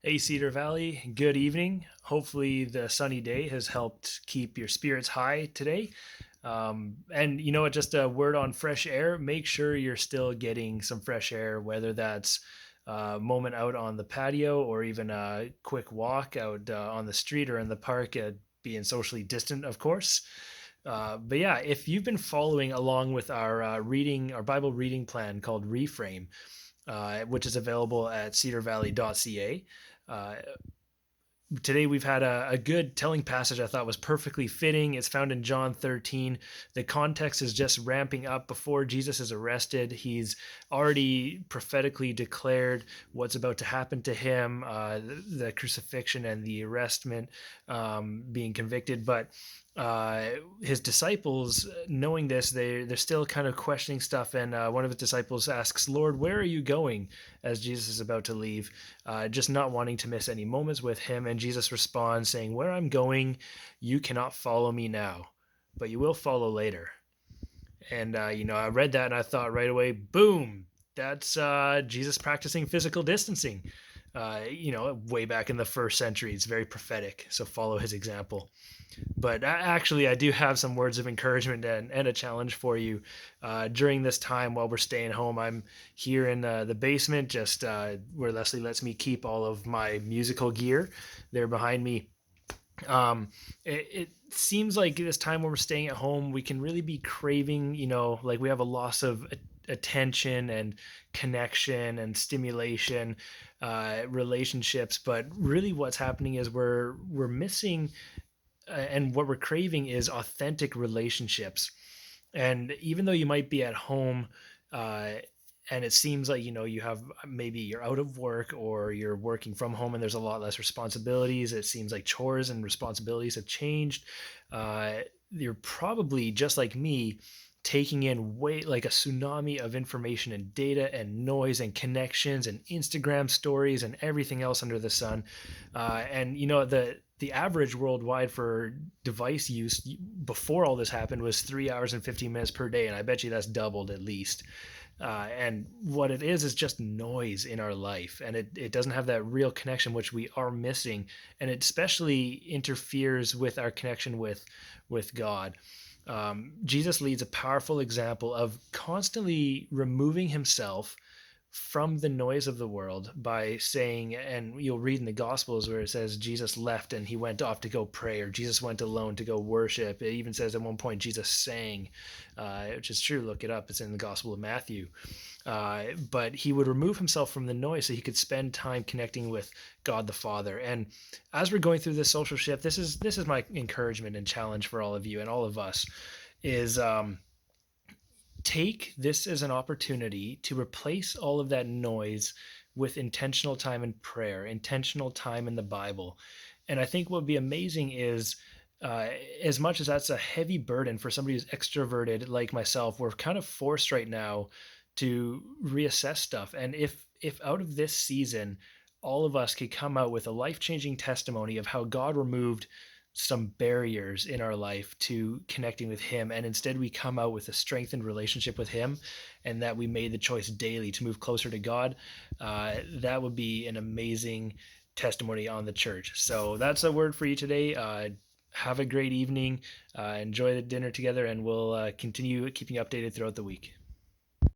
Hey, Cedar Valley, good evening. Hopefully, the sunny day has helped keep your spirits high today. And you know what, just a word on fresh air. Make sure you're still getting some fresh air, whether that's a moment out on the patio or even a quick walk out on the street or in the park, being socially distant, of course. But yeah, if you've been following along with our Bible reading plan called Reframe, which is available at cedarvalley.ca. Uh, Today we've had a good telling passage I thought was perfectly fitting. It's found in John 13. The context is just ramping up before Jesus is arrested. He's already prophetically declared what's about to happen to him, the crucifixion and the arrestment, being convicted. But his disciples, knowing this, they're still kind of questioning stuff. And one of his disciples asks, "Lord, where are you going?" As Jesus is about to leave, just not wanting to miss any moments with him. And Jesus responds, saying, "Where I'm going, you cannot follow me now, but you will follow later." And I read that and I thought right away, boom, that's Jesus practicing physical distancing. Way back in the first century, it's very prophetic. So follow his example. But actually, I do have some words of encouragement and a challenge for you during this time while we're staying home. I'm here in the basement, just where Leslie lets me keep all of my musical gear there behind me. It seems like this time when we're staying at home, we can really be craving, like we have a loss of attention and connection and stimulation, relationships. But really, what's happening is we're missing, and what we're craving is authentic relationships. And even though you might be at home, uh, and it seems like you have, maybe you're out of work or you're working from home and there's a lot less responsibilities, it seems like chores and responsibilities have changed. uh, you're probably just like me, taking in way like a tsunami of information and data and noise and connections and Instagram stories and everything else under the sun. And the average worldwide for device use before all this happened was 3 hours and 15 minutes per day, and I bet you that's doubled at least. And what it is just noise in our life, and it doesn't have that real connection which we are missing, and it especially interferes with our connection with God. Jesus leads a powerful example of constantly removing himself from the noise of the world by saying, and you'll read in the Gospels where it says Jesus left and he went off to go pray, or Jesus went alone to go worship. It even says at one point Jesus sang, which is true. Look it up. It's in the Gospel of Matthew. But he would remove himself from the noise so he could spend time connecting with God the Father. And as we're going through this social shift, this is my encouragement and challenge for all of you and all of us is, take this as an opportunity to replace all of that noise with intentional time in prayer, intentional time in the Bible. And I think what would be amazing is, as much as that's a heavy burden for somebody who's extroverted like myself, we're kind of forced right now to reassess stuff. And if out of this season, all of us could come out with a life changing testimony of how God removed some barriers in our life to connecting with him, and instead we come out with a strengthened relationship with him, and that we made the choice daily to move closer to God, that would be an amazing testimony on the church. So that's a word for you today. Have a great evening. Enjoy the dinner together, and we'll continue keeping you updated throughout the week.